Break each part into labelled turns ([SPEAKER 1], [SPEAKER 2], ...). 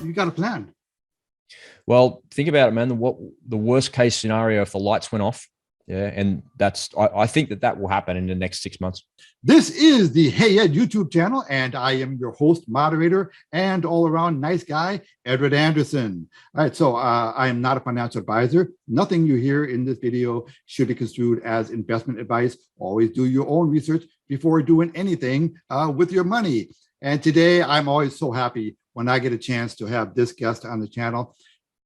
[SPEAKER 1] you got a plan.
[SPEAKER 2] Well, think about it, man. What the worst case scenario if the lights went off? Yeah, and I think that will happen in the next 6 months.
[SPEAKER 1] This is the Hey Ed YouTube channel, and I am your host, moderator, and all-around nice guy, Edward Anderson. All right, so I am not a financial advisor. Nothing you hear in this video should be construed as investment advice. Always do your own research before doing anything with your money. And today, I'm always so happy when I get a chance to have this guest on the channel.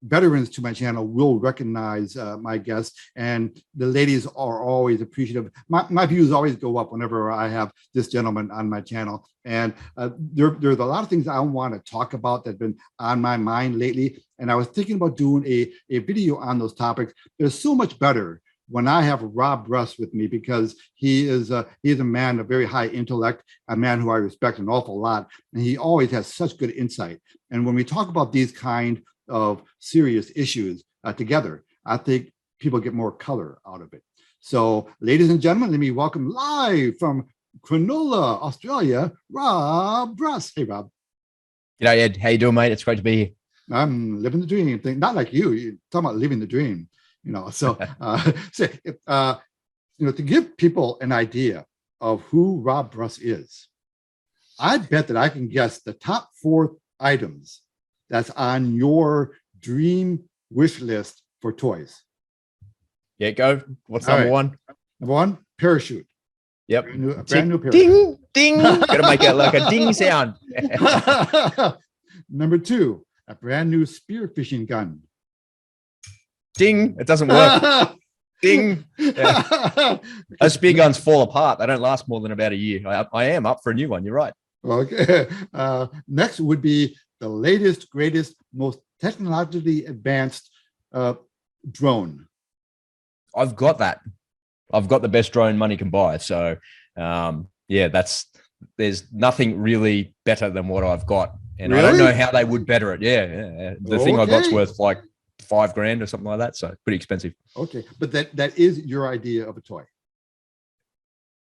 [SPEAKER 1] Veterans to my channel will recognize my guests, and the ladies are always appreciative. My views always go up whenever I have this gentleman on my channel. And there's a lot of things I want to talk about that have been on my mind lately. And I was thinking about doing a video on those topics. There's so much better when I have Rob Bruss with me, because he is a man of very high intellect, a man who I respect an awful lot, and he always has such good insight. And when we talk about these kind of serious issues together, I think people get more color out of it. So, ladies and gentlemen, let me welcome live from Cronulla, Australia, Rob Bruss. Hey, Rob.
[SPEAKER 2] G'day, Ed. How you doing, mate? It's great to be here.
[SPEAKER 1] I'm living the dream. Not like you're talking about living the dream. So, to give people an idea of who Rob Bruss is, I bet that I can guess the top 4 items that's on your dream wish list for toys.
[SPEAKER 2] Yeah, go. What's number one?
[SPEAKER 1] Number 1, parachute.
[SPEAKER 2] Yep.
[SPEAKER 1] A brand new parachute.
[SPEAKER 2] Ding, ding. Gotta make it like a ding sound.
[SPEAKER 1] Number 2, a brand new spearfishing gun.
[SPEAKER 2] Ding. It doesn't work. Ding. Yeah. Those spear guns fall apart. They don't last more than about a year. I am up for a new one. You're right.
[SPEAKER 1] Okay. Next would be the latest, greatest, most technologically advanced drone.
[SPEAKER 2] I've got that. I've got the best drone money can buy. So, yeah, there's nothing really better than what I've got. And really? I don't know how they would better it. Yeah. The thing I got's worth like $5,000 or something like that. So pretty expensive.
[SPEAKER 1] Okay. But that is your idea of a toy.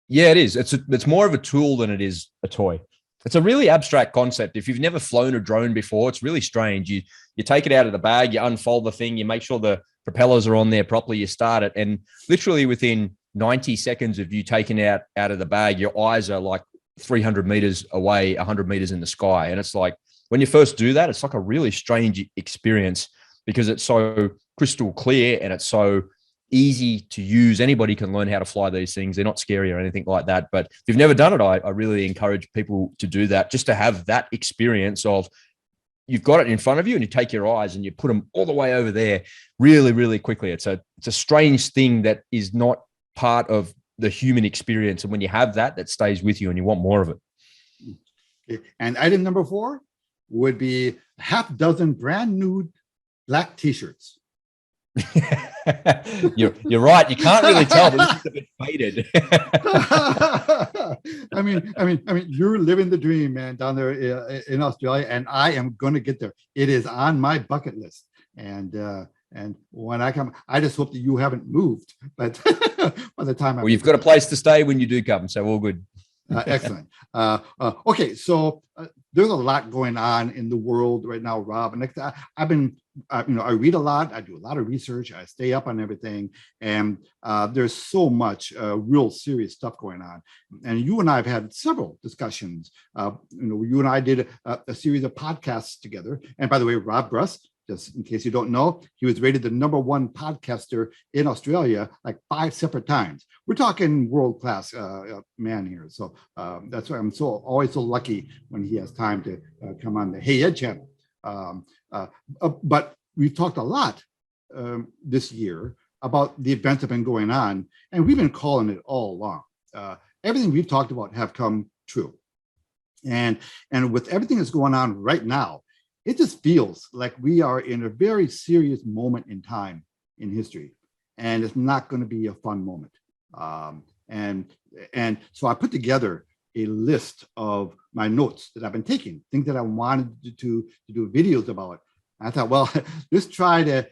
[SPEAKER 2] Yeah, it is. It's more of a tool than it is a toy. It's a really abstract concept. If you've never flown a drone before, it's really strange. You take it out of the bag, you unfold the thing, you make sure the propellers are on there properly, you start it, and literally within 90 seconds of you taking it out of the bag, your eyes are like 300 meters away, 100 meters in the sky. And it's like, when you first do that, it's like a really strange experience because it's so crystal clear and it's so easy to use. Anybody can learn how to fly these things. They're not scary or anything like that. But if you've never done it, I really encourage people to do that, just to have that experience of you've got it in front of you and you take your eyes and you put them all the way over there really, really quickly. It's a strange thing that is not part of the human experience. And when you have that stays with you and you want more of it.
[SPEAKER 1] Okay. And item number 4 would be a half dozen brand new black t-shirts.
[SPEAKER 2] You're right. You can't really tell, but this is a bit faded.
[SPEAKER 1] I mean, you're living the dream, man, down there in Australia, and I am going to get there. It is on my bucket list, and when I come, I just hope that you haven't moved. But by the time,
[SPEAKER 2] you've got a place to stay when you do come, so all good.
[SPEAKER 1] Excellent. Okay, so there's a lot going on in the world right now, Rob. And I've been, I read a lot. I do a lot of research. I stay up on everything, and there's so much real serious stuff going on. And you and I have had several discussions. You and I did a series of podcasts together. And by the way, Rob Bruss, just in case you don't know, he was rated the #1 podcaster in Australia like 5 separate times. We're talking world-class man here. So that's why I'm always so lucky when he has time to come on the Hey Ed channel. But we've talked a lot this year about the events that have been going on, and we've been calling it all along. Everything we've talked about have come true. And with everything that's going on right now, it just feels like we are in a very serious moment in time in history, and it's not going to be a fun moment. And so I put together a list of my notes that I've been taking, things that I wanted to do videos about. I thought, well, let's try to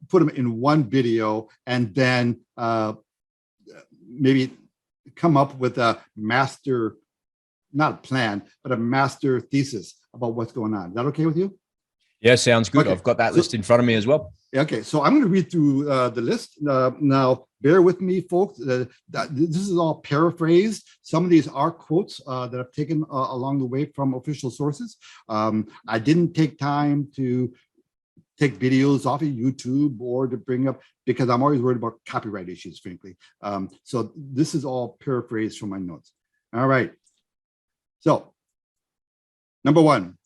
[SPEAKER 1] put them in one video and then maybe come up with a master, not a plan, but a master thesis about what's going on. Is that okay with you?
[SPEAKER 2] Yeah, sounds good.
[SPEAKER 1] Okay.
[SPEAKER 2] I've got that
[SPEAKER 1] So-
[SPEAKER 2] list in front of me as well.
[SPEAKER 1] Okay, so I'm going to read through the list. Now, bear with me, folks. This is all paraphrased. Some of these are quotes that I've taken along the way from official sources. I didn't take time to take videos off of YouTube or to bring up, because I'm always worried about copyright issues, frankly. So this is all paraphrased from my notes. All right. So, number one,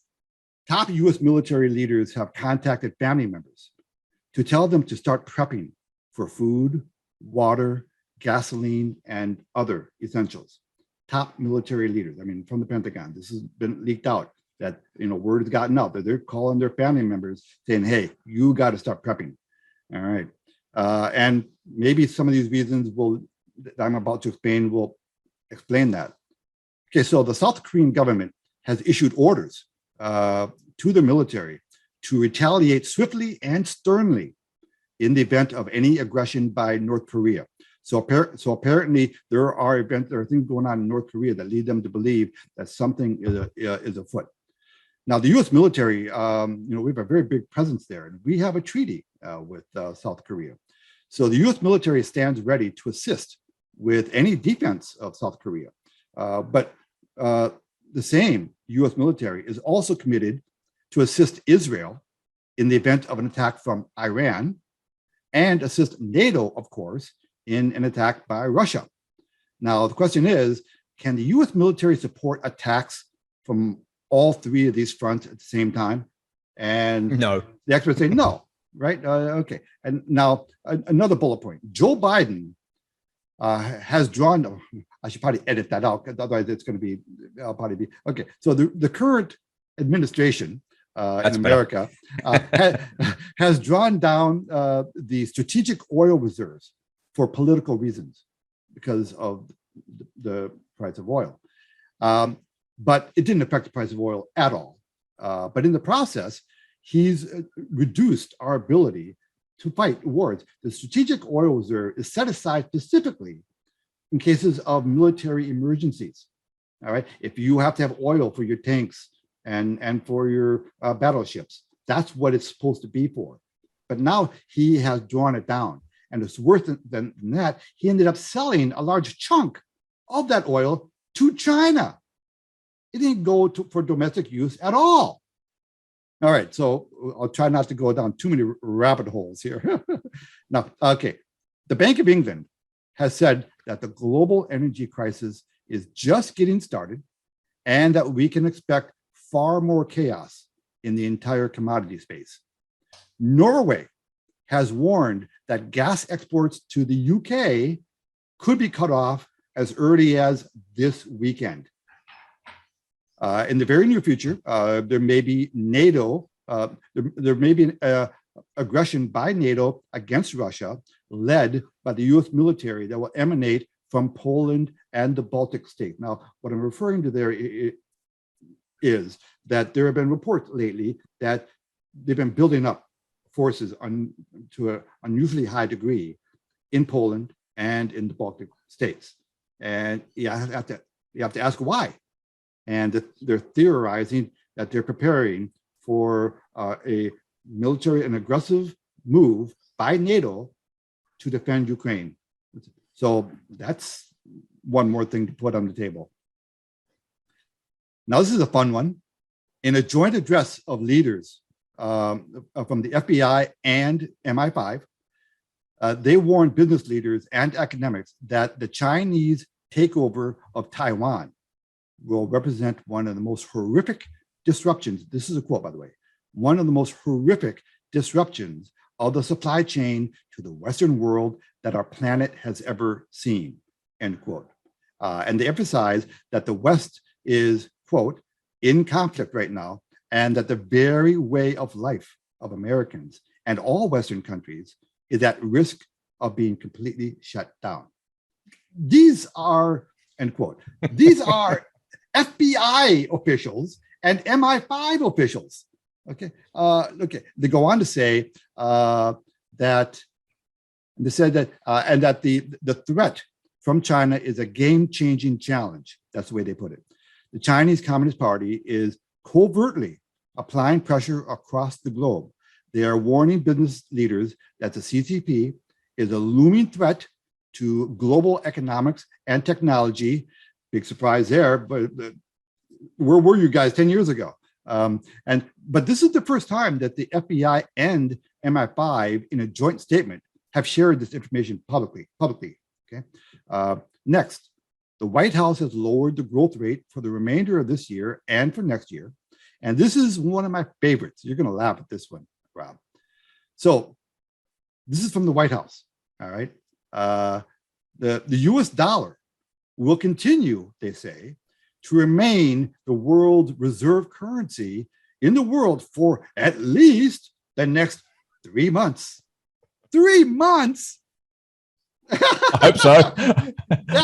[SPEAKER 1] top US military leaders have contacted family members to tell them to start prepping for food, water, gasoline, and other essentials. Top military leaders, I mean, from the Pentagon, this has been leaked out that, word has gotten out that they're calling their family members saying, hey, you got to start prepping. All right. And maybe some of these reasons that I'm about to explain will explain that. Okay, so the South Korean government has issued orders to the military to retaliate swiftly and sternly in the event of any aggression by North Korea. So apparently there are things going on in North Korea that lead them to believe that something is afoot. Now, the U.S. military, we have a very big presence there, and we have a treaty with South Korea. So the U.S. military stands ready to assist with any defense of South Korea. But the same U.S. military is also committed to assist Israel in the event of an attack from Iran, and assist NATO, of course, in an attack by Russia. Now, the question is, can the U.S. military support attacks from all three of these fronts at the same time? And
[SPEAKER 2] No.
[SPEAKER 1] the experts say no, right? Okay. And now another bullet point. Joe Biden has drawn, I should probably edit that out, because otherwise it's going to be, I'll probably be, okay. So the current administration in America has drawn down the strategic oil reserves for political reasons because of the price of oil. But it didn't affect the price of oil at all. But in the process, he's reduced our ability to fight wars. The strategic oil reserve is set aside specifically in cases of military emergencies. All right. If you have to have oil for your tanks and for your battleships, that's what it's supposed to be for. But now he has drawn it down, and it's worse than that. He ended up selling a large chunk of that oil to China. It didn't go for domestic use at all. All right, so I'll try not to go down too many rabbit holes here. Now, okay, the Bank of England has said that the global energy crisis is just getting started, and that we can expect far more chaos in the entire commodity space. Norway has warned that gas exports to the UK could be cut off as early as this weekend. In the very near future, there may be NATO, there may be aggression by NATO against Russia, led by the US military, that will emanate from Poland and the Baltic states. Now, what I'm referring to there is that there have been reports lately that they've been building up forces to an unusually high degree in Poland and in the Baltic states. And you have to ask why. And they're theorizing that they're preparing for an aggressive move by NATO to defend Ukraine. So that's one more thing to put on the table. Now, this is a fun one. In a joint address of leaders from the FBI and MI5, they warned business leaders and academics that the Chinese takeover of Taiwan will represent one of the most horrific disruptions. This is a quote, by the way, one of the most horrific disruptions of the supply chain to the Western world that our planet has ever seen, end quote. And they emphasize that the West is, quote, in conflict right now, and that the very way of life of Americans and all Western countries is at risk of being completely shut down. These are, end quote, these are FBI officials and MI5 officials. Okay. Okay. They go on to say that they said that and that the threat from China is a game-changing challenge. That's the way they put it. The Chinese Communist Party is covertly applying pressure across the globe. They are warning business leaders that the CCP is a looming threat to global economics and technology. Big surprise there, but where were you guys 10 years ago? But this is the first time that the FBI and MI5 in a joint statement have shared this information publicly. Okay. Next, the White House has lowered the growth rate for the remainder of this year and for next year. And this is one of my favorites. You're going to laugh at this one, Rob. So this is from the White House. All right. The US dollar will continue, they say, to remain the world reserve currency in the world for at least the next 3 months. 3 months?
[SPEAKER 2] I hope so. I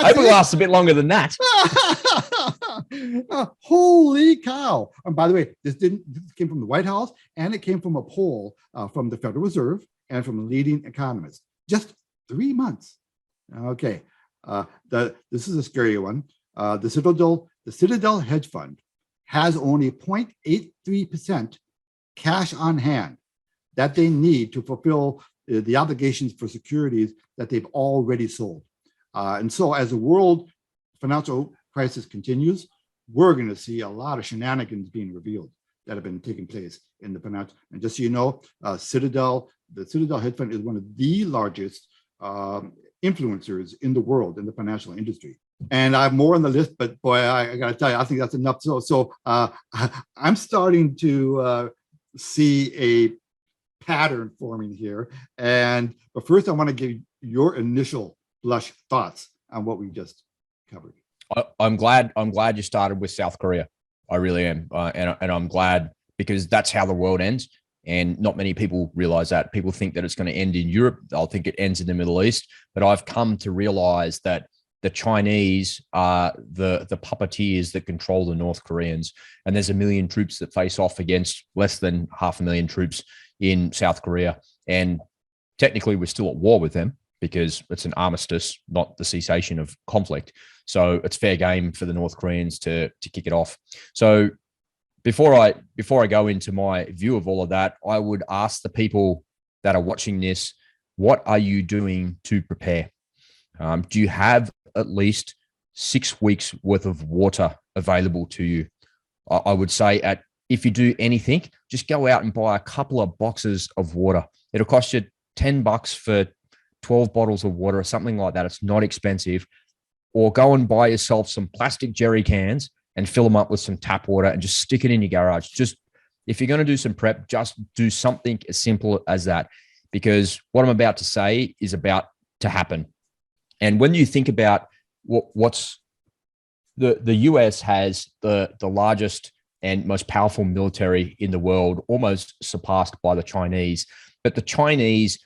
[SPEAKER 2] hope it lasts a bit longer than that.
[SPEAKER 1] Holy cow. And by the way, this came from the White House, and it came from a poll from the Federal Reserve and from leading economists. Just 3 months. Okay. This is a scary one. The Citadel hedge fund has only 0.83% cash on hand that they need to fulfill the obligations for securities that they've already sold. And so as the world financial crisis continues, we're going to see a lot of shenanigans being revealed that have been taking place in the financial. And just so you know, the Citadel hedge fund is one of the largest influencers in the world in the financial industry. And I have more on the list, but boy, I got to tell you, I think that's enough. So I'm starting to see a pattern forming here. But first, I want to give your initial blush thoughts on what we just covered.
[SPEAKER 2] I'm glad you started with South Korea. I really am, and I'm glad, because that's how the world ends. And not many people realize that. People think that it's going to end in Europe. They'll think it ends in the Middle East. But I've come to realize that the Chinese are the puppeteers that control the North Koreans. And there's 1 million troops that face off against less than 500,000 troops in South Korea. And technically, we're still at war with them because it's an armistice, not the cessation of conflict. So it's fair game for the North Koreans to kick it off. So before I go into my view of all of that, I would ask the people that are watching this, what are you doing to prepare? Do you have at least 6 weeks worth of water available to you? I would say if you do anything, just go out and buy a couple of boxes of water. It'll cost you $10 for 12 bottles of water or something like that. It's not expensive. Or go and buy yourself some plastic jerry cans and fill them up with some tap water and just stick it in your garage. Just, if you're going to do some prep, just do something as simple as that, because what I'm about to say is about to happen. And when you think about what's the US has the largest and most powerful military in the world, almost surpassed by the Chinese, but the Chinese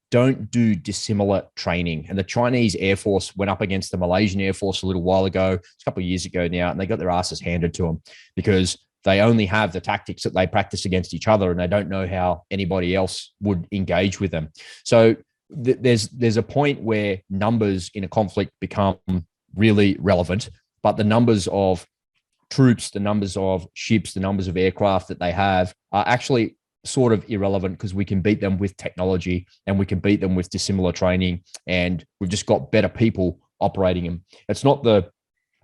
[SPEAKER 2] don't do dissimilar training. And the Chinese Air Force went up against the Malaysian Air Force a little while ago, it's a couple of years ago now, and they got their asses handed to them because they only have the tactics that they practice against each other, and they don't know how anybody else would engage with them. So there's a point where numbers in a conflict become really relevant, but the numbers of troops, the numbers of ships, the numbers of aircraft that they have are actually sort of irrelevant, because we can beat them with technology and we can beat them with dissimilar training, and we've just got better people operating them. It's not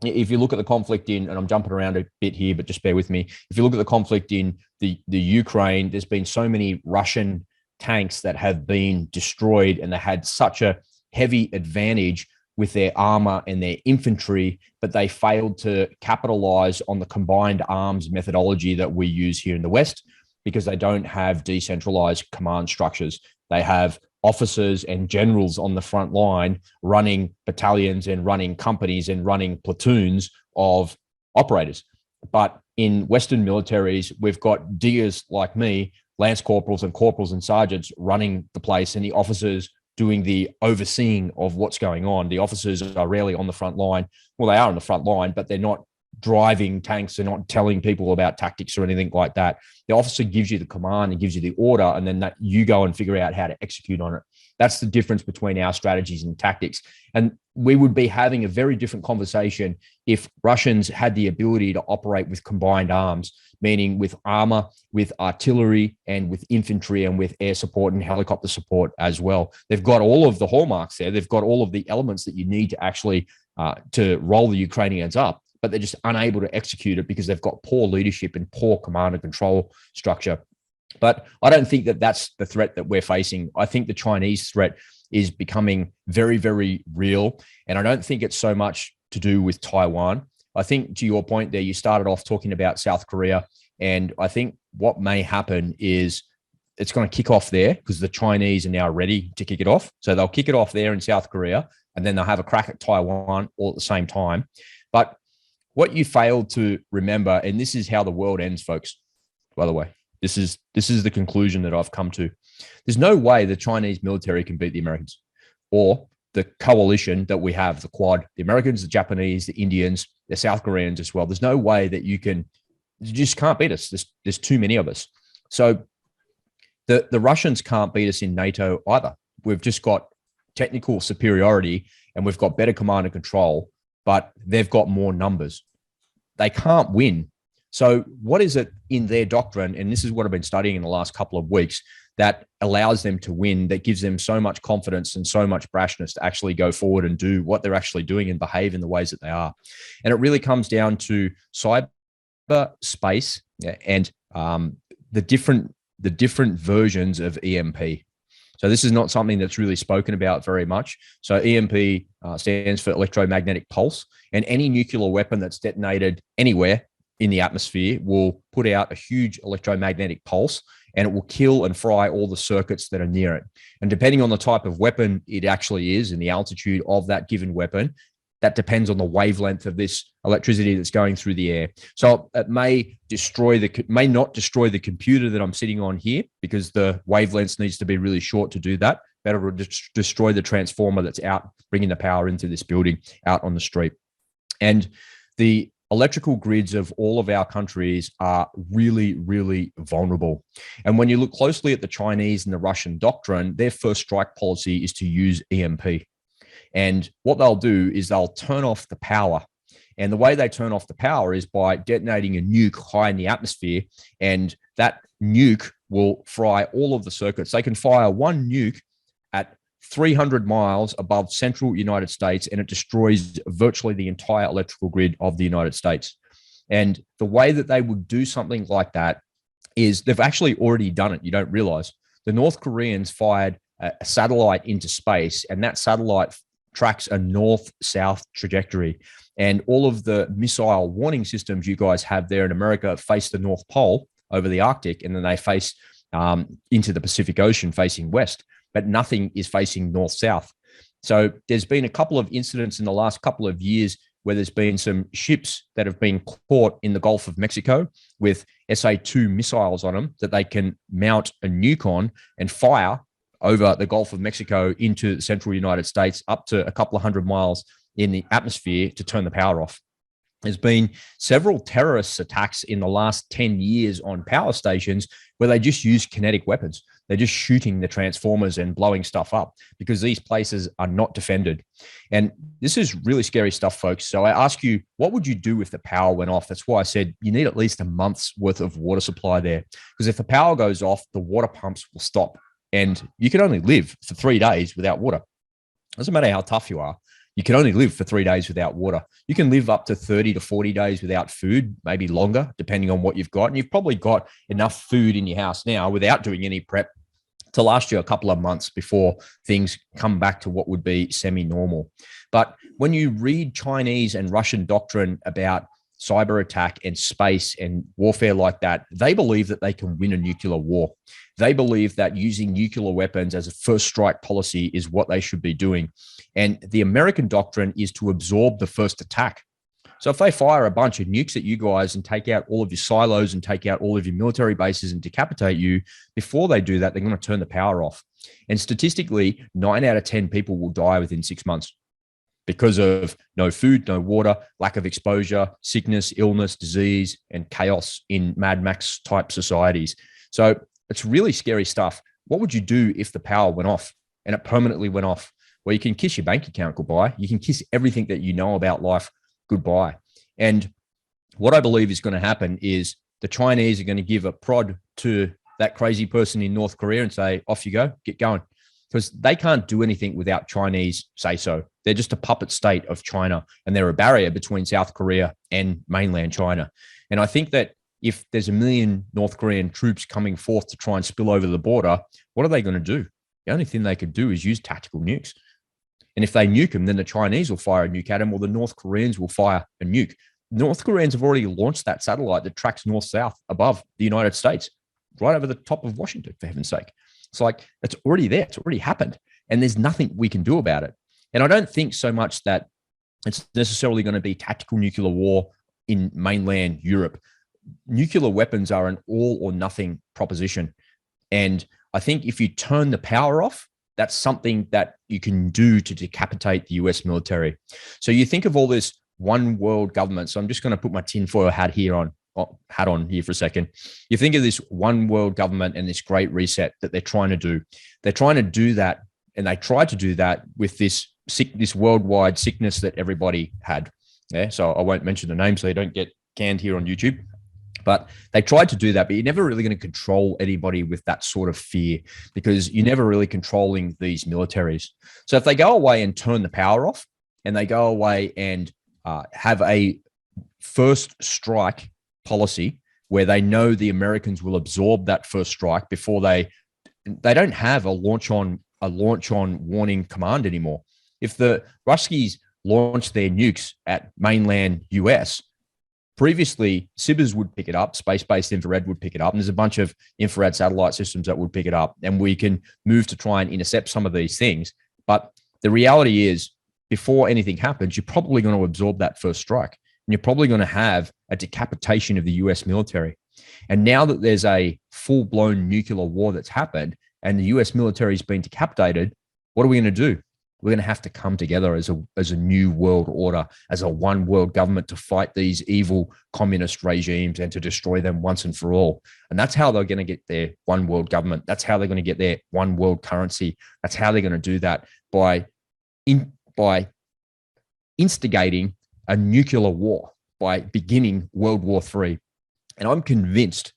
[SPEAKER 2] if you look at the conflict and I'm jumping around a bit here, but just bear with me. If you look at the conflict in the Ukraine, there's been so many Russian tanks that have been destroyed, and they had such a heavy advantage with their armor and their infantry, but they failed to capitalize on the combined arms methodology that we use here in the West, because they don't have decentralized command structures. They have officers and generals on the front line running battalions and running companies and running platoons of operators. But in Western militaries, we've got diggers like me, lance corporals and corporals and sergeants running the place, and the officers doing the overseeing of what's going on. The officers are rarely on the front line. Well, they are on the front line, but they're not driving tanks. They're not telling people about tactics or anything like that. The officer gives you the command and gives you the order, and then that you go and figure out how to execute on it. That's the difference between our strategies and tactics. And we would be having a very different conversation if Russians had the ability to operate with combined arms, meaning with armor, with artillery, and with infantry, and with air support and helicopter support as well. They've got all of the hallmarks there. They've got all of the elements that you need to actually to roll the Ukrainians up, but they're just unable to execute it because they've got poor leadership and poor command and control structure. But I don't think that that's the threat that we're facing. I think the Chinese threat is becoming very, very real. And I don't think it's so much to do with Taiwan. I think, to your point there, you started off talking about South Korea. And I think what may happen is it's going to kick off there because the Chinese are now ready to kick it off. So they'll kick it off there in South Korea, and then they'll have a crack at Taiwan all at the same time. But what you failed to remember, and this is how the world ends, folks, by the way, this is the conclusion that I've come to. There's no way the Chinese military can beat the Americans or the coalition that we have, the Quad, the Americans, the Japanese, the Indians, the South Koreans as well. There's no way that you just can't beat us. There's too many of us. So the Russians can't beat us in NATO either. We've just got technical superiority and we've got better command and control, but they've got more numbers. They can't win. So what is it in their doctrine, and this is what I've been studying in the last couple of weeks, that allows them to win, that gives them so much confidence and so much brashness to actually go forward and do what they're actually doing and behave in the ways that they are? And it really comes down to cyberspace and the different versions of EMP. So this is not something that's really spoken about very much. So EMP stands for electromagnetic pulse, and any nuclear weapon that's detonated anywhere in the atmosphere will put out a huge electromagnetic pulse, and it will kill and fry all the circuits that are near it. And depending on the type of weapon it actually is and the altitude of that given weapon, that depends on the wavelength of this electricity that's going through the air. So it may not destroy the computer that I'm sitting on here because the wavelength needs to be really short to do that. Better will destroy the transformer that's out bringing the power into this building out on the street. And the electrical grids of all of our countries are really, really vulnerable. And when you look closely at the Chinese and the Russian doctrine, their first strike policy is to use EMP. And what they'll do is they'll turn off the power. And the way they turn off the power is by detonating a nuke high in the atmosphere. And that nuke will fry all of the circuits. They can fire one nuke at 300 miles above central United States, and it destroys virtually the entire electrical grid of the United States. And the way that they would do something like that is they've actually already done it. You don't realize. The North Koreans fired a satellite into space, and that satellite tracks a north-south trajectory. And all of the missile warning systems you guys have there in America face the North Pole over the Arctic, and then they face into the Pacific Ocean facing west, but nothing is facing north-south. So there's been a couple of incidents in the last couple of years where there's been some ships that have been caught in the Gulf of Mexico with SA-2 missiles on them that they can mount a nuke on and fire over the Gulf of Mexico into the central United States up to a couple of hundred miles in the atmosphere to turn the power off. There's been several terrorist attacks in the last 10 years on power stations where they just use kinetic weapons. They're just shooting the transformers and blowing stuff up because these places are not defended. And this is really scary stuff, folks. So I ask you, what would you do if the power went off? That's why I said you need at least a month's worth of water supply there. Because if the power goes off, the water pumps will stop. And you can only live for 3 days without water. Doesn't matter how tough you are. You can only live for 3 days without water. You can live up to 30 to 40 days without food, maybe longer, depending on what you've got. And you've probably got enough food in your house now without doing any prep to last you a couple of months before things come back to what would be semi-normal. But when you read Chinese and Russian doctrine about cyber attack and space and warfare like that, they believe that they can win a nuclear war. They believe that using nuclear weapons as a first strike policy is what they should be doing. And the American doctrine is to absorb the first attack. So if they fire a bunch of nukes at you guys and take out all of your silos and take out all of your military bases and decapitate you, before they do that, they're going to turn the power off. And statistically, 9 out of 10 people will die within 6 months because of no food, no water, lack of exposure, sickness, illness, disease, and chaos in Mad Max type societies. So it's really scary stuff. What would you do if the power went off? and it permanently went off. Well, you can kiss your bank account goodbye. You can kiss everything that you know about life goodbye. And what I believe is going to happen is the Chinese are going to give a prod to that crazy person in North Korea and say, off you go, get going. Because they can't do anything without Chinese say so. They're just a puppet state of China, and they're a barrier between South Korea and mainland China. And I think that if there's 1 million North Korean troops coming forth to try and spill over the border, what are they going to do? The only thing they could do is use tactical nukes. And if they nuke them, then the Chinese will fire a nuke at them, or the North Koreans will fire a nuke. North Koreans have already launched that satellite that tracks north-south above the United States, right over the top of Washington, for heaven's sake. It's like, it's already there. It's already happened. And there's nothing we can do about it. And I don't think so much that it's necessarily going to be tactical nuclear war in mainland Europe. Nuclear weapons are an all or nothing proposition. And I think if you turn the power off, that's something that you can do to decapitate the US military. So you think of all this one world government. So I'm just going to put my tinfoil hat on here for a second. You think of this one world government and this great reset that they're trying to do. They're trying to do that, and they tried to do that with this worldwide sickness that everybody had. Yeah, so I won't mention the name so they don't get canned here on YouTube. But they tried to do that, but you're never really going to control anybody with that sort of fear, because you're never really controlling these militaries. So if they go away and turn the power off, and they go away and have a first strike policy where they know the Americans will absorb that first strike before they don't have a launch on warning command anymore. If the Ruskies launch their nukes at mainland US, previously SBIRS would pick it up, space-based infrared would pick it up, and there's a bunch of infrared satellite systems that would pick it up, and we can move to try and intercept some of these things. But the reality is, before anything happens, you're probably going to absorb that first strike, and you're probably going to have a decapitation of the US military. And now that there's a full-blown nuclear war that's happened and the US military has been decapitated, what are we going to do? We're going to have to come together as a new world order, as a one world government, to fight these evil communist regimes and to destroy them once and for all. And that's how they're going to get their one world government. That's how they're going to get their one world currency. That's how they're going to do that, by instigating a nuclear war, by beginning World War III. And I'm convinced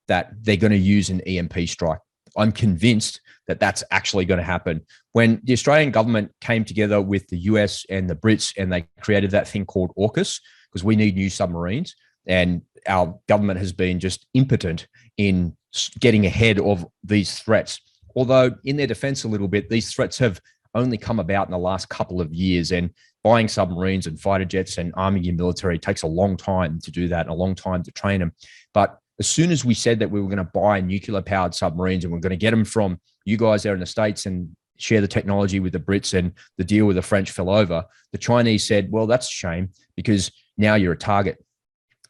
[SPEAKER 2] that they're going to use an EMP strike. I'm convinced that that's actually going to happen. When the Australian government came together with the US and the Brits, and they created that thing called AUKUS, because we need new submarines, and our government has been just impotent in getting ahead of these threats. Although, in their defense a little bit, these threats have only come about in the last couple of years, and buying submarines and fighter jets and arming your military takes a long time to do that and a long time to train them. But as soon as we said that we were going to buy nuclear-powered submarines and we're going to get them from you guys there in the States and share the technology with the Brits, and the deal with the French fell over, the Chinese said, well, that's a shame, because now you're a target.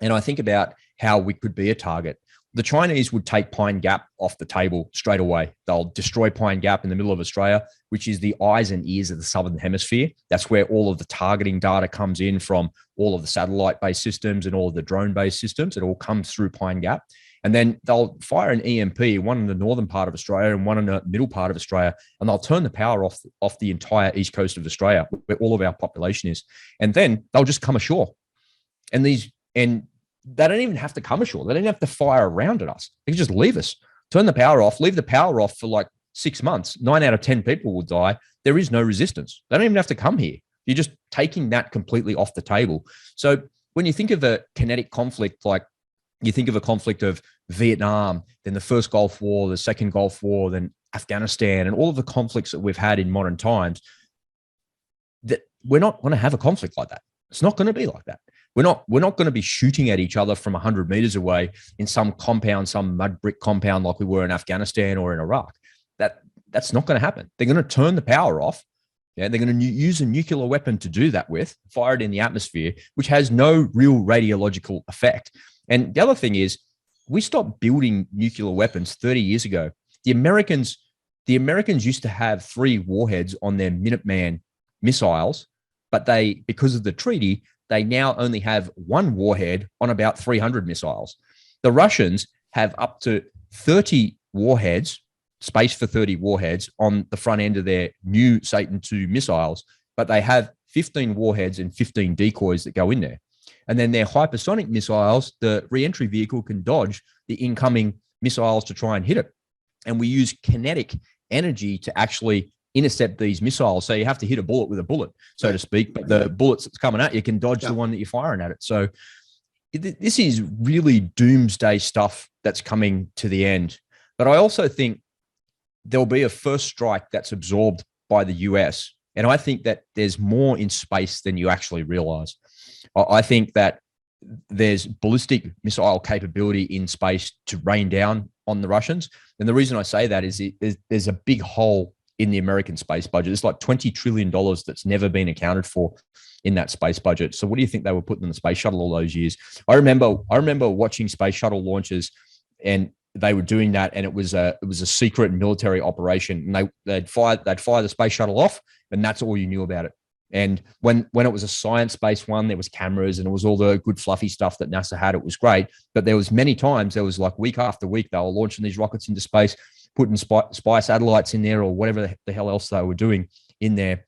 [SPEAKER 2] And I think about how we could be a target. The Chinese would take Pine Gap off the table straight away. They'll destroy Pine Gap in the middle of Australia, which is the eyes and ears of the Southern Hemisphere. That's where all of the targeting data comes in from, all of the satellite-based systems and all of the drone-based systems. It all comes through Pine Gap. And then they'll fire an EMP, one in the northern part of Australia and one in the middle part of Australia, and they'll turn the power off the entire east coast of Australia, where all of our population is. And then they'll just come ashore. And they don't even have to come ashore. They don't have to fire around at us. They can just leave us, turn the power off, leave the power off for like 6 months. 9 out of 10 people will die. There is no resistance. They don't even have to come here. You're just taking that completely off the table. So when you think of a kinetic conflict, like you think of a conflict of Vietnam, then the first Gulf War, the second Gulf War, then Afghanistan, and all of the conflicts that we've had in modern times, that we're not going to have a conflict like that. It's not going to be like that. We're not going to be shooting at each other from 100 meters away in some compound, some mud brick compound like we were in Afghanistan or in Iraq. That's not going to happen. They're going to turn the power off. Yeah, they're going to use a nuclear weapon to do that with, fire it in the atmosphere, which has no real radiological effect. And the other thing is, we stopped building nuclear weapons 30 years ago. The Americans used to have 3 warheads on their Minuteman missiles, but because of the treaty, they now only have 1 warhead on about 300 missiles. The Russians have up to 30 warheads space for 30 warheads on the front end of their new Satan II missiles, but they have 15 warheads and 15 decoys that go in there. And then their hypersonic missiles, the re-entry vehicle can dodge the incoming missiles to try and hit it. And we use kinetic energy to actually intercept these missiles. So you have to hit a bullet with a bullet, so to speak, but the bullets that's coming at you can dodge the one that you're firing at it. So this is really doomsday stuff that's coming to the end. But I also think there'll be a first strike that's absorbed by the US. And I think that there's more in space than you actually realize. I think that there's ballistic missile capability in space to rain down on the Russians. And the reason I say that is there's a big hole in the American space budget. It's like $20 trillion that's never been accounted for in that space budget. So what do you think they were putting in the space shuttle all those years? I remember watching space shuttle launches, and they were doing that, and it was a secret military operation. And they'd fire the space shuttle off, and that's all you knew about it. And when it was a science-based one, there was cameras and it was all the good fluffy stuff that NASA had. It was great. But there was many times, there was like week after week, they were launching these rockets into space, putting spy satellites in there or whatever the hell else they were doing in there.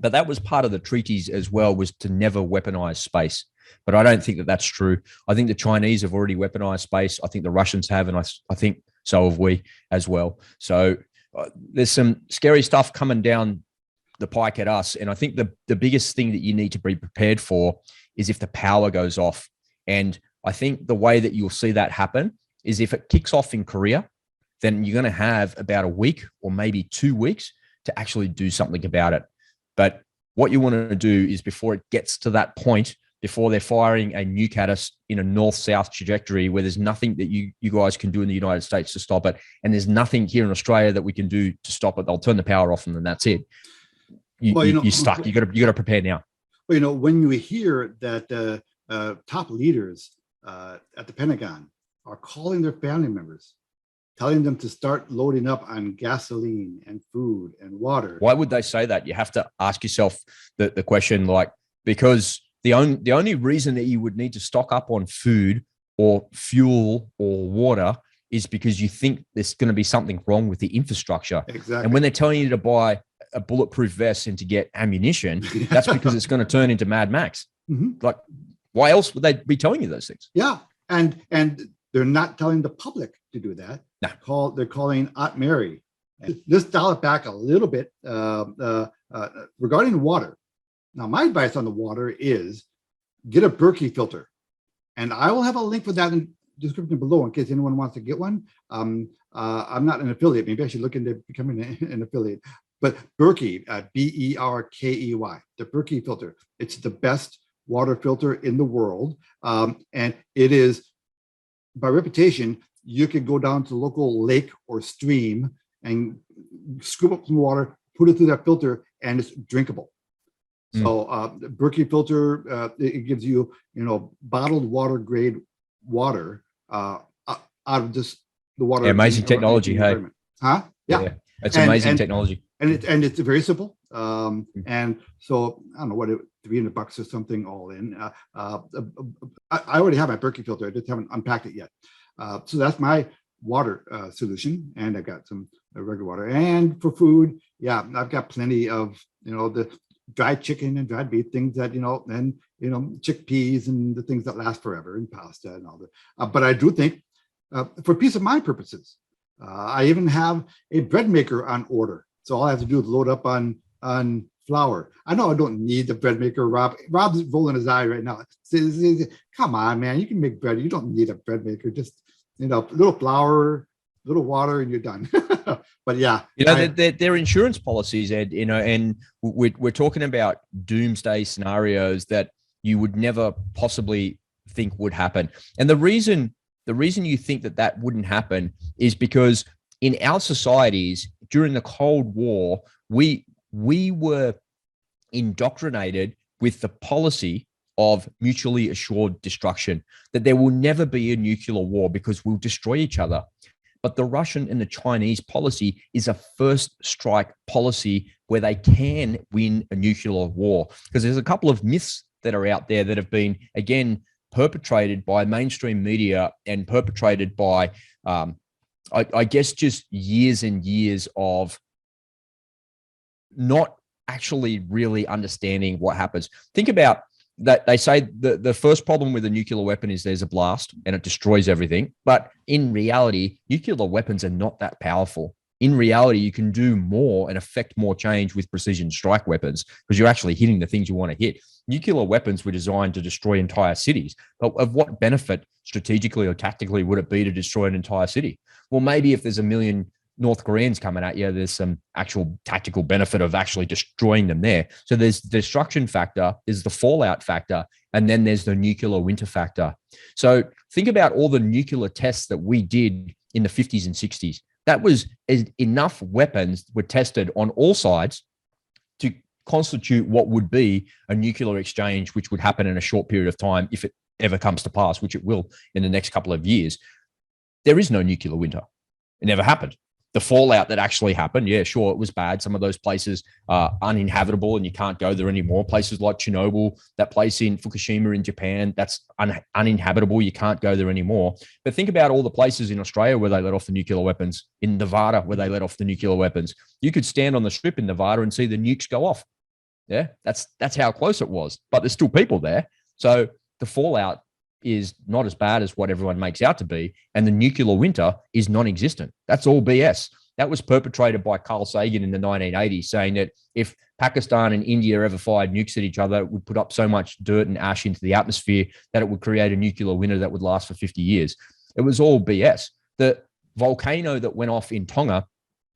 [SPEAKER 2] But that was part of the treaties as well, was to never weaponize space. But I don't think that that's true. I think the Chinese have already weaponized space. I think the Russians have, and I think so have we as well. So there's some scary stuff coming down the pike at us. And I think the biggest thing that you need to be prepared for is if the power goes off. And I think the way that you'll see that happen is if it kicks off in Korea, then you're going to have about a week or maybe 2 weeks to actually do something about it. But what you want to do is, before it gets to that point, before they're firing a nuke at us in a north-south trajectory where there's nothing that you guys can do in the United States to stop it, and there's nothing here in Australia that we can do to stop it, they'll turn the power off and then that's it. You're stuck. You got to prepare now.
[SPEAKER 1] Well, when you hear that top leaders at the Pentagon are calling their family members, telling them to start loading up on gasoline and food and water.
[SPEAKER 2] Why would they say that? You have to ask yourself the question, like, because the only reason that you would need to stock up on food or fuel or water is because you think there's going to be something wrong with the infrastructure.
[SPEAKER 1] Exactly.
[SPEAKER 2] And when they're telling you to buy a bulletproof vest and to get ammunition, that's because it's going to turn into Mad Max. Mm-hmm. Like, why else would they be telling you those things?
[SPEAKER 1] Yeah. And they're not telling the public to do that. No. They're calling Aunt Mary. Let's dial it back a little bit regarding water. Now, my advice on the water is get a Berkey filter. And I will have a link for that in the description below in case anyone wants to get one. I'm not an affiliate. Maybe I should look into becoming an affiliate. But Berkey, Berkey, the Berkey filter. It's the best water filter in the world. And it is, by reputation, you can go down to the local lake or stream and scoop up some water, put it through that filter, and it's drinkable. So the Berkey filter, it gives you, bottled water grade water out of just the water.
[SPEAKER 2] Yeah, amazing technology. Hey,
[SPEAKER 1] huh? Yeah.
[SPEAKER 2] It's amazing technology.
[SPEAKER 1] And it's very simple. And so I don't know what $300 or something all in. I already have my Berkey filter. I just haven't unpacked it yet. So that's my water solution. And I've got some regular water. And for food, yeah, I've got plenty of, the dried chicken and dried beef, things that, and, chickpeas and the things that last forever, and pasta and all that. But I do think for peace of mind purposes, I even have a bread maker on order. So all I have to do is load up on flour. I know I don't need the bread maker, Rob. Rob's rolling his eye right now. Come on, man, you can make bread. You don't need a bread maker. Just, a little flour, little water, and you're done. But yeah,
[SPEAKER 2] they're insurance policies, Ed. And we're talking about doomsday scenarios that you would never possibly think would happen. And the reason you think that wouldn't happen is because in our societies during the Cold War, we were indoctrinated with the policy of mutually assured destruction, that there will never be a nuclear war because we'll destroy each other. But the Russian and the Chinese policy is a first strike policy where they can win a nuclear war. Because there's a couple of myths that are out there that have been, again, perpetrated by mainstream media and perpetrated by I guess just years and years of not actually really understanding what happens. Think about that. They say the first problem with a nuclear weapon is there's a blast and it destroys everything. But in reality, nuclear weapons are not that powerful. In reality, you can do more and affect more change with precision strike weapons because you're actually hitting the things you want to hit. Nuclear weapons were designed to destroy entire cities. But of what benefit strategically or tactically would it be to destroy an entire city? Well, maybe if there's a million North Koreans coming at you, there's some actual tactical benefit of actually destroying them there. So there's the destruction factor, there's the fallout factor, and then there's the nuclear winter factor. So think about all the nuclear tests that we did in the 50s and 60s. That was enough weapons were tested on all sides to constitute what would be a nuclear exchange, which would happen in a short period of time if it ever comes to pass, which it will in the next couple of years. There is no nuclear winter. It never happened. The fallout that actually happened, yeah, sure, it was bad. Some of those places are uninhabitable and you can't go there anymore. Places like Chernobyl, that place in Fukushima in Japan, that's uninhabitable. You can't go there anymore. But think about all the places in Australia where they let off the nuclear weapons, in Nevada where they let off the nuclear weapons. You could stand on the strip in Nevada and see the nukes go off. Yeah, that's how close it was. But there's still people there. So the fallout is not as bad as what everyone makes out to be. And the nuclear winter is non-existent. That's all BS. That was perpetrated by Carl Sagan in the 1980s, saying that if Pakistan and India ever fired nukes at each other, it would put up so much dirt and ash into the atmosphere that it would create a nuclear winter that would last for 50 years. It was all BS. The volcano that went off in Tonga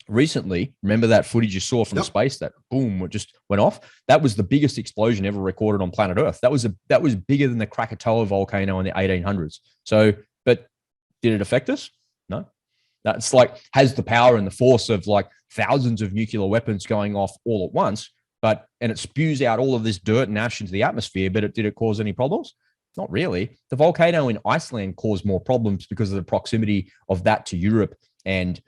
[SPEAKER 2] recently, remember that footage you saw from space that boom, it just went off? That was the biggest explosion ever recorded on planet Earth. That was bigger than the Krakatoa volcano in the 1800s. So, but did it affect us? No. That's like has the power and the force of like thousands of nuclear weapons going off all at once, and it spews out all of this dirt and ash into the atmosphere, but did it cause any problems? Not really. The volcano in Iceland caused more problems because of the proximity of that to Europe and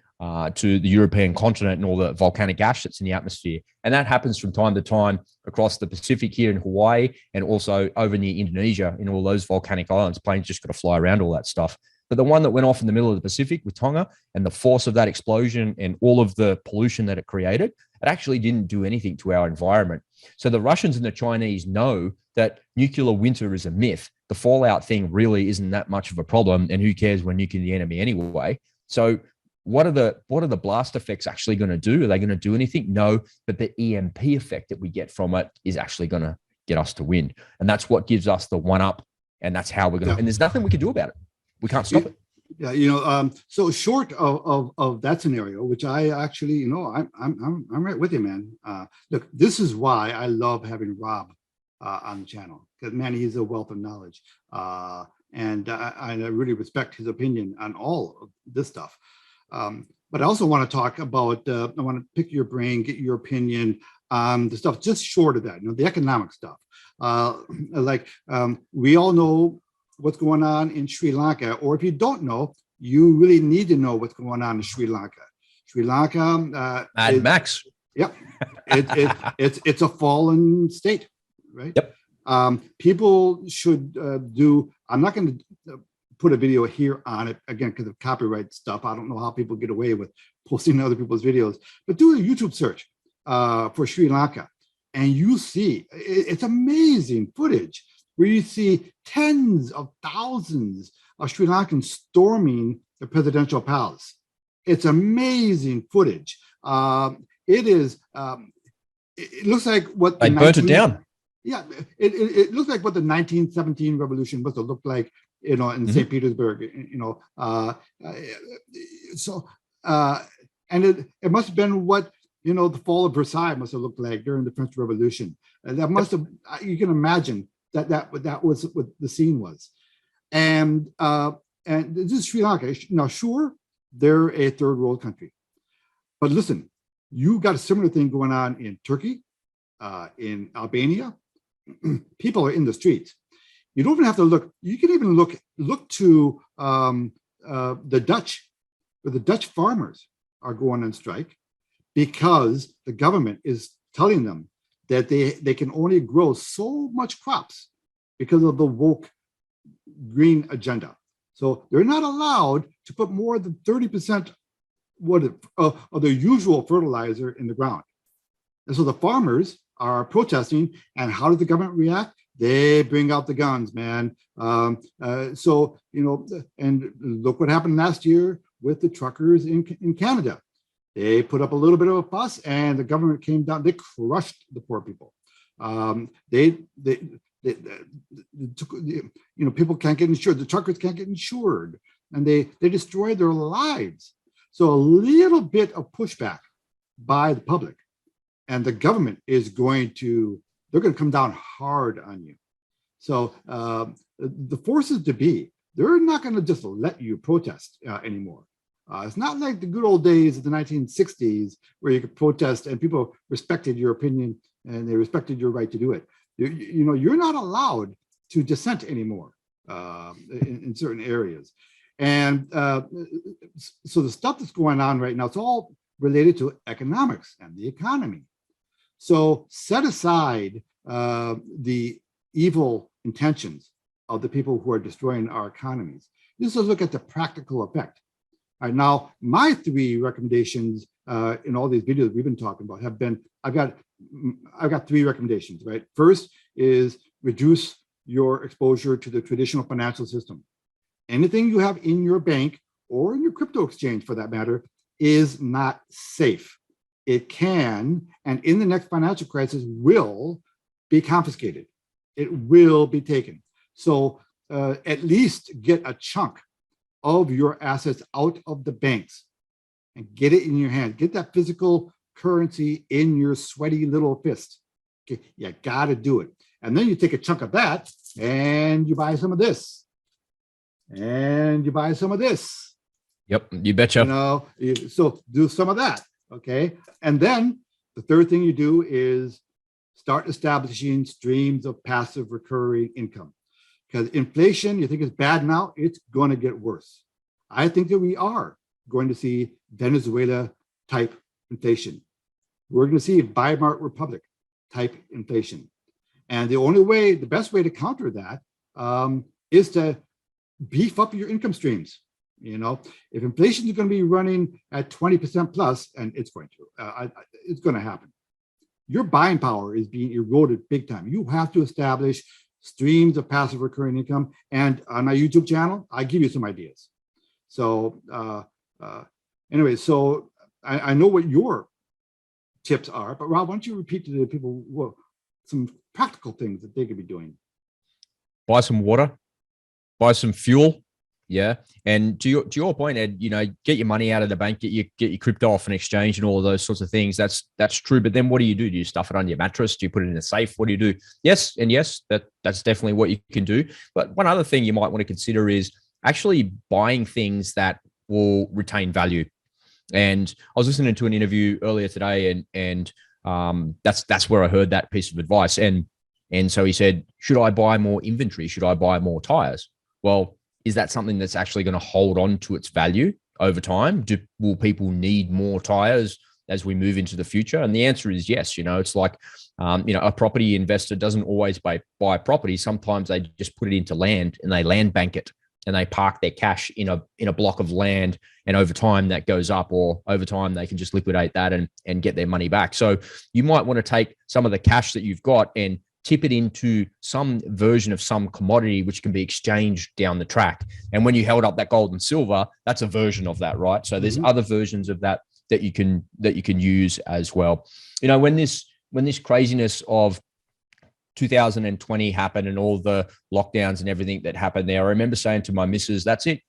[SPEAKER 2] to the European continent and all the volcanic ash that's in the atmosphere. And that happens from time to time across the Pacific here in Hawaii and also over near Indonesia in all those volcanic islands. Planes just got to fly around all that stuff. But the one that went off in the middle of the Pacific with Tonga and the force of that explosion and all of the pollution that it created, it actually didn't do anything to our environment. So the Russians and the Chinese know that nuclear winter is a myth. The fallout thing really isn't that much of a problem. And who cares when nuking the enemy anyway? So what are the blast effects actually going to do? Are they going to do anything? No, but the EMP effect that we get from it is actually going to get us to win. And that's what gives us the one up. And that's how we're going to, and there's nothing we can do about it. We can't stop it.
[SPEAKER 1] Yeah, so short of that scenario, which I actually, I'm right with you, man. Look, this is why I love having Rob on the channel, because man, he's a wealth of knowledge, and I really respect his opinion on all of this stuff. But I also want to talk about, I want to pick your brain, get your opinion on the stuff just short of that, the economic stuff. We all know what's going on in Sri Lanka, or if you don't know, you really need to know what's going on in Sri Lanka. Sri Lanka,
[SPEAKER 2] Mad Max.
[SPEAKER 1] Yep, it's a fallen state, right?
[SPEAKER 2] Yep.
[SPEAKER 1] People should do. I'm not going to put a video here on it again because of copyright stuff. I don't know how people get away with posting other people's videos, but do a YouTube search for Sri Lanka, and you see it's amazing footage where you see tens of thousands of Sri Lankans storming the presidential palace. It's amazing footage. It is. It looks like what
[SPEAKER 2] they burnt it down.
[SPEAKER 1] Yeah, it looks like what the 1917 revolution must have looked like, in St. Petersburg. And it must have been what the fall of Versailles must have looked like during the French Revolution. That must have. You can imagine that was what the scene was. And this is Sri Lanka. Now, sure, they're a third world country, but listen, you got a similar thing going on in Turkey, in Albania. People are in the streets. You don't even have to look. You can even look to the Dutch, where the Dutch farmers are going on strike because the government is telling them that they can only grow so much crops because of the woke green agenda. So they're not allowed to put more than 30% of their usual fertilizer in the ground. And so the farmers are protesting. And how does the government react? They bring out the guns, man. So, and look what happened last year with the truckers in Canada. They put up a little bit of a fuss, and the government came down. They crushed the poor people. People can't get insured. The truckers can't get insured, and they destroy their lives. So a little bit of pushback by the public, and the government is they're going to come down hard on you. So the forces to be, they're not going to just let you protest anymore. It's not like the good old days of the 1960s where you could protest and people respected your opinion and they respected your right to do it. You're not allowed to dissent anymore in certain areas. And so the stuff that's going on right now, it's all related to economics and the economy. So set aside the evil intentions of the people who are destroying our economies. Just look at the practical effect. All right, now, my 3 recommendations in all these videos we've been talking about have been, I've got 3 recommendations, right? First is reduce your exposure to the traditional financial system. Anything you have in your bank or in your crypto exchange for that matter is not safe. It can, and in the next financial crisis will be confiscated. It will be taken. So at least get a chunk of your assets out of the banks and get it in your hand. Get that physical currency in your sweaty little fist. Okay, you got to do it. And then you take a chunk of that and you buy some of this. And you buy some of this.
[SPEAKER 2] Yep, you betcha.
[SPEAKER 1] So do some of that, okay? And then the third thing you do is start establishing streams of passive recurring income. Because inflation, you think is bad now, it's going to get worse. I think that we are going to see Venezuela type inflation. We're going to see Weimar Republic type inflation. And the best way to counter that is to beef up your income streams. If inflation is going to be running at 20% plus, and it's going to happen, your buying power is being eroded big time. You have to establish streams of passive recurring income. And on my YouTube channel, I give you some ideas. So anyway, so I know what your tips are, but Rob, why don't you repeat to the people some practical things that they could be doing?
[SPEAKER 2] Buy some water, buy some fuel. Yeah. And to your point, Ed, get your money out of the bank, get your crypto off an exchange and all of those sorts of things. That's true. But then what do you do? Do you stuff it on your mattress? Do you put it in a safe? What do you do? Yes. And yes, that's definitely what you can do. But one other thing you might want to consider is actually buying things that will retain value. And I was listening to an interview earlier today and that's where I heard that piece of advice. And so he said, should I buy more inventory? Should I buy more tires? Well, is that something that's actually going to hold on to its value over time? Will people need more tires as we move into the future? And the answer is yes. It's like, a property investor doesn't always buy property. Sometimes they just put it into land and they land bank it and they park their cash in a block of land. And over time that goes up, or over time they can just liquidate that and get their money back. So you might want to take some of the cash that you've got and tip it into some version of some commodity which can be exchanged down the track. And when you held up that gold and silver, that's a version of that, right? So there's other versions of that you can use as well. When this craziness of 2020 happened and all the lockdowns and everything that happened there, I remember saying to my missus, that's it.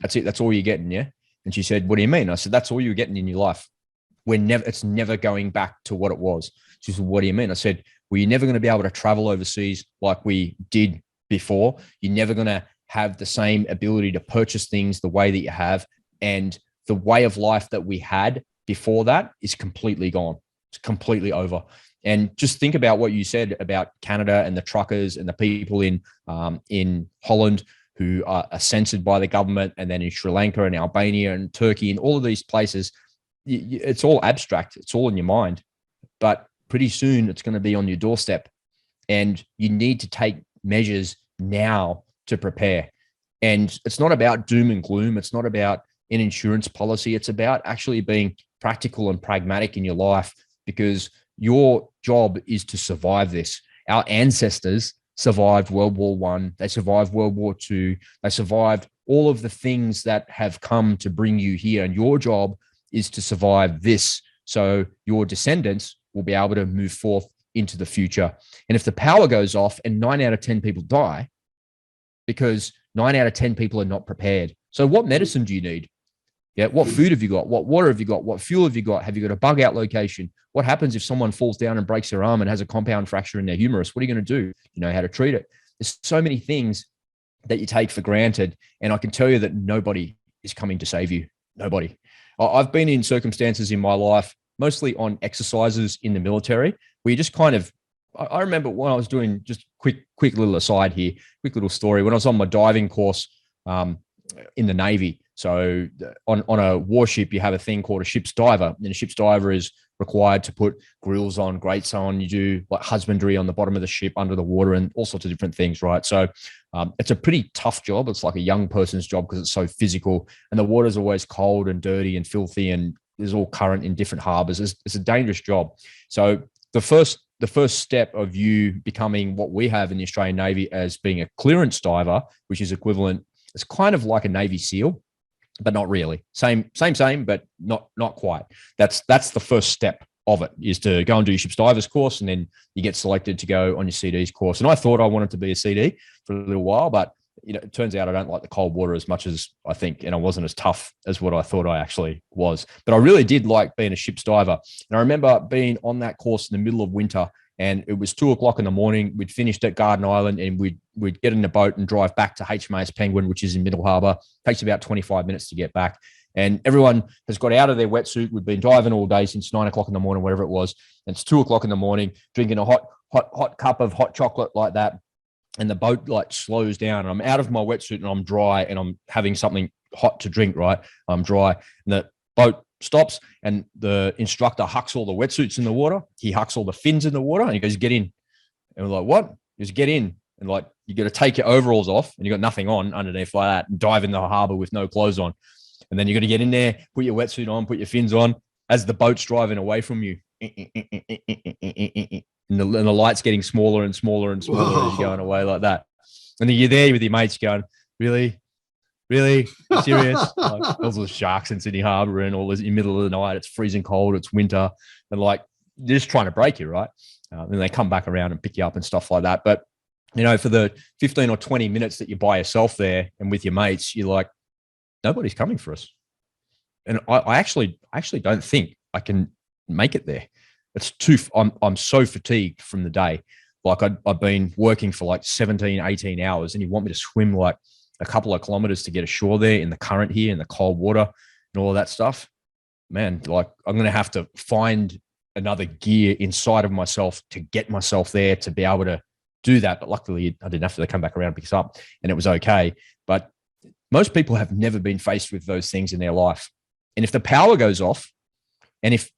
[SPEAKER 2] That's all you're getting, yeah? And she said, what do you mean? I said, that's all you're getting in your life. It's never going back to what it was. She said, what do you mean? I said, well, you're never going to be able to travel overseas like we did before. You're never going to have the same ability to purchase things the way that you have. And the way of life that we had before that is completely gone. It's completely over. And just think about what you said about Canada and the truckers and the people in Holland who are censored by the government, and then in Sri Lanka and Albania and Turkey and all of these places. It's all abstract. It's all in your mind. But pretty soon it's going to be on your doorstep, and you need to take measures now to prepare. And it's not about doom and gloom. It's not about an insurance policy. It's about actually being practical and pragmatic in your life, because your job is to survive this. Our ancestors survived World War One. They survived World War Two. They survived all of the things that have come to bring you here. And your job is to survive this, so your descendants will be able to move forth into the future. And if the power goes off and 9 out of 10 people die, because 9 out of 10 people are not prepared. So what medicine do you need? Yeah. What food have you got? What water have you got? What fuel have you got? Have you got a bug out location? What happens if someone falls down and breaks their arm and has a compound fracture in their humerus? What are you going to do? You know how to treat it. There's so many things that you take for granted. And I can tell you that nobody is coming to save you. Nobody. I've been in circumstances in my life, mostly on exercises in the military, where you just kind of, I remember when I was doing, just quick little aside here, quick little story. When I was on my diving course in the Navy, so on a warship, you have a thing called a ship's diver, and a ship's diver is required to put grills on, grates on. You do like husbandry on the bottom of the ship under the water and all sorts of different things, right? So it's a pretty tough job. It's like a young person's job because it's so physical, and the water's always cold and dirty and filthy, and there's all current in different harbors. It's a dangerous job. So the first step of you becoming what we have in the Australian Navy as being a clearance diver, which is equivalent, it's kind of like a Navy SEAL, but not really. Same, but not quite. That's the first step of it, is to go and do your ship's divers course, and then you get selected to go on your CD's course. And I thought I wanted to be a CD for a little while, but it turns out I don't like the cold water as much as I think, and I wasn't as tough as what I thought I actually was. But I really did like being a ship's diver. And I remember being on that course in the middle of winter, and it was 2:00 in the morning. We'd finished at Garden Island, and we'd get in a boat and drive back to HMAS Penguin, which is in Middle Harbour. Takes about 25 minutes to get back. And everyone has got out of their wetsuit. We've been diving all day since 9:00 in the morning, whatever it was. And it's 2:00 in the morning, drinking a hot cup of hot chocolate like that. And the boat like slows down, and I'm out of my wetsuit and I'm dry, and I'm having something hot to drink, right? I'm dry. And the boat stops, and the instructor hucks all the wetsuits in the water. He hucks all the fins in the water, and he goes, "Get in." And we're like, "What?" He goes, "Get in." And like, you got to take your overalls off, and you got nothing on underneath like that, and dive in the harbor with no clothes on. And then you got to get in there, put your wetsuit on, put your fins on as the boat's driving away from you. And the light's getting smaller and smaller and smaller. Whoa. As you're going away like that. And then you're there with your mates going, really? Serious? Like, there's all the sharks in Sydney Harbour and all this in the middle of the night. It's freezing cold. It's winter. And like, they're just trying to break you, right? And they come back around and pick you up and stuff like that. But, for the 15 or 20 minutes that you're by yourself there and with your mates, you're like, nobody's coming for us. And I actually don't think I can make it there. I'm so fatigued from the day. Like I've been working for like 17, 18 hours, and you want me to swim like a couple of kilometers to get ashore there in the current here, in the cold water and all of that stuff. Man, like I'm going to have to find another gear inside of myself to get myself there to be able to do that. But luckily I didn't have to come back around and pick us up, and it was okay. But most people have never been faced with those things in their life. And if the power goes off, and if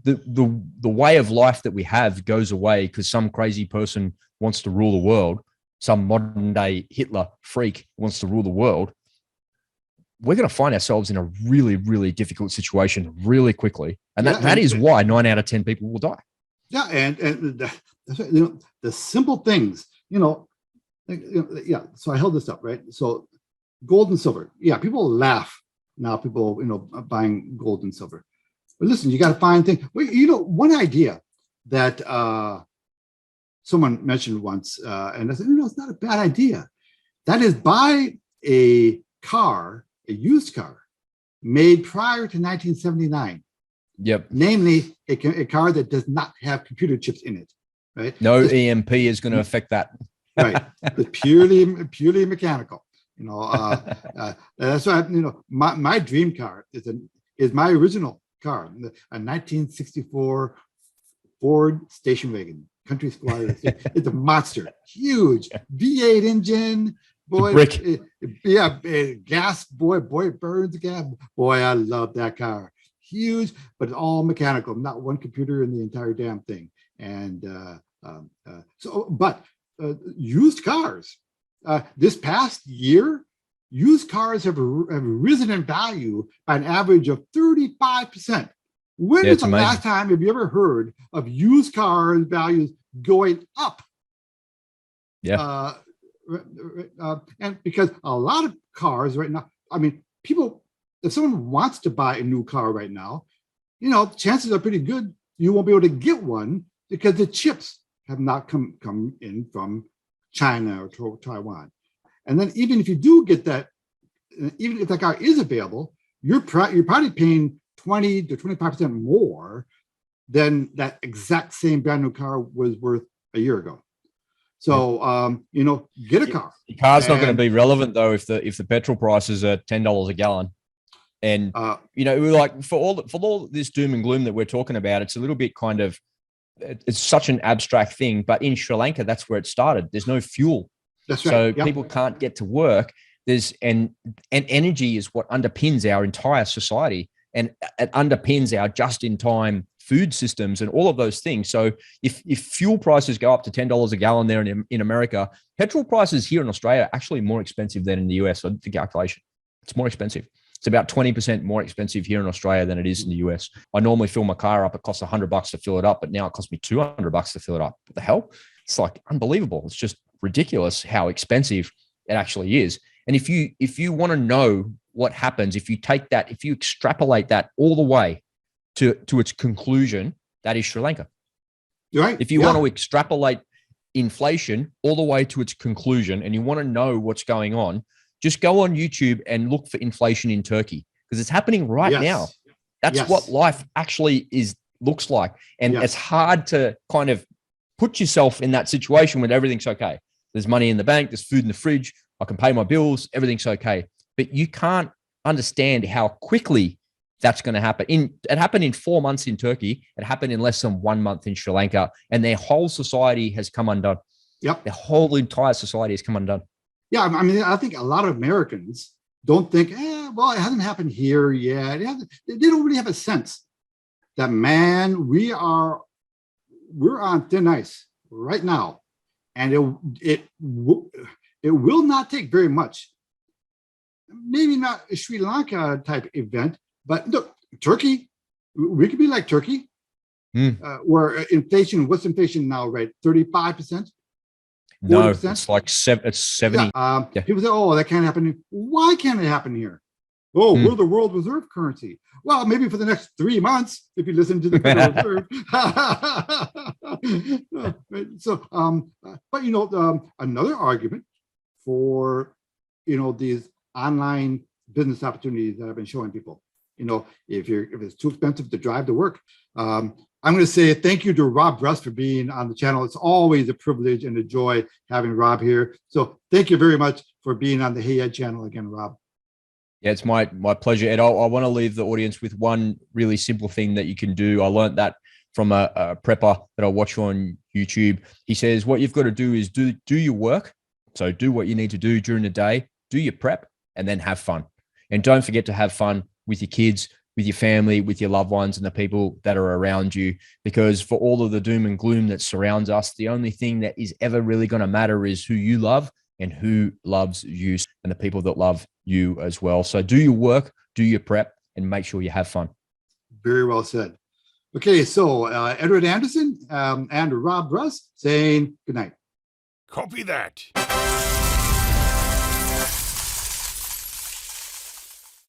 [SPEAKER 2] the way of life that we have goes away because some crazy person wants to rule the world, some modern day Hitler freak wants to rule the world, we're going to find ourselves in a really, really difficult situation really quickly. And that is why 9 out of 10 people will die.
[SPEAKER 1] Yeah. And the simple things, So I held this up, right? So gold and silver. Yeah. People laugh now, people, buying gold and silver. But listen, you got to find things. Well, one idea that someone mentioned once, and I said, it's not a bad idea. That is, buy a used car made prior to 1979.
[SPEAKER 2] Yep.
[SPEAKER 1] Namely, a car that does not have computer chips in it. Right.
[SPEAKER 2] No EMP is going to affect that.
[SPEAKER 1] Right. It's purely mechanical. That's why my dream car is my original car, a 1964 Ford station wagon, Country Squire. It's a monster, huge V8 engine. Boy, gas. Boy, it burns gas. Boy, I love that car. Huge, but it's all mechanical. Not one computer in the entire damn thing. And used cars. This past year, used cars have risen in value by an average of 35%. When is the last time have you ever heard of used cars values going up?
[SPEAKER 2] Yeah.
[SPEAKER 1] And because a lot of cars right now, I mean, people, if someone wants to buy a new car right now, you know, chances are pretty good you won't be able to get one because the chips have not come in from China or Taiwan. And then even if you do get that, even if that car is available, you're probably paying 20 to 25% more than that exact same brand new car was worth a year ago. So you know, get a car.
[SPEAKER 2] The car's not going to be relevant though if the petrol prices are $10 a gallon. And you know, like for all this doom and gloom that we're talking about, it's a little bit kind of, it's such an abstract thing. But in Sri Lanka, that's where it started. There's no fuel.
[SPEAKER 1] That's right.
[SPEAKER 2] So people can't get to work. And energy is what underpins our entire society, and it underpins our just-in-time food systems and all of those things. So if fuel prices go up to $10 a gallon there in America, petrol prices here in Australia are actually more expensive than in the US. So the calculation, it's more expensive. It's about 20% more expensive here in Australia than it is in the US. I normally fill my car up. It costs $100 to fill it up, but now it costs me $200 to fill it up. What the hell? It's like unbelievable. It's just ridiculous how expensive it actually is. And if you want to know what happens, if you extrapolate that all the way to its conclusion, that is Sri Lanka.
[SPEAKER 1] Right.
[SPEAKER 2] If you want to extrapolate inflation all the way to its conclusion and you want to know what's going on, just go on YouTube and look for inflation in Turkey, because it's happening right now. That's what life actually looks like. And it's hard to kind of put yourself in that situation when everything's okay. There's money in the bank, there's food in the fridge, I can pay my bills, everything's okay. But you can't understand how quickly that's going to happen. It happened in 4 months in Turkey. It happened in less than 1 month in Sri Lanka, and their whole society has come undone.
[SPEAKER 1] Yep.
[SPEAKER 2] Their whole entire society has come undone.
[SPEAKER 1] Yeah, I mean, I think a lot of Americans don't think, well, it hasn't happened here yet. They don't really have a sense that, man, we're on thin ice right now, and it will not take very much. Maybe not a Sri Lanka type event, but look, Turkey, we could be like Turkey, where inflation, what's inflation now, right? 35%?
[SPEAKER 2] No, it's like it's 70.
[SPEAKER 1] People say, oh, that can't happen. Why can't it happen here? Oh, we're the world reserve currency. Well, maybe for the next 3 months, if you listen to the Federal Reserve. So, but you know, another argument for, you know, these online business opportunities that I've been showing people, you know, if it's too expensive to drive to work, I'm going to say thank you to Rob Bruss for being on the channel. It's always a privilege and a joy having Rob here. So thank you very much for being on the Hey Ed channel again, Rob.
[SPEAKER 2] Yeah, it's my pleasure, Ed. I want to leave the audience with one really simple thing that you can do. I learned that from a prepper that I watch on YouTube. He says, what you've got to do is do your work. So do what you need to do during the day, do your prep, and then have fun. And don't forget to have fun with your kids, with your family, with your loved ones, and the people that are around you. Because for all of the doom and gloom that surrounds us, the only thing that is ever really going to matter is who you love and who loves you, and the people that love you as well. So do your work, do your prep, and make sure you have fun.
[SPEAKER 1] Very well said. Okay, so Edward Anderson and Rob Bruss saying good night.
[SPEAKER 3] Copy that.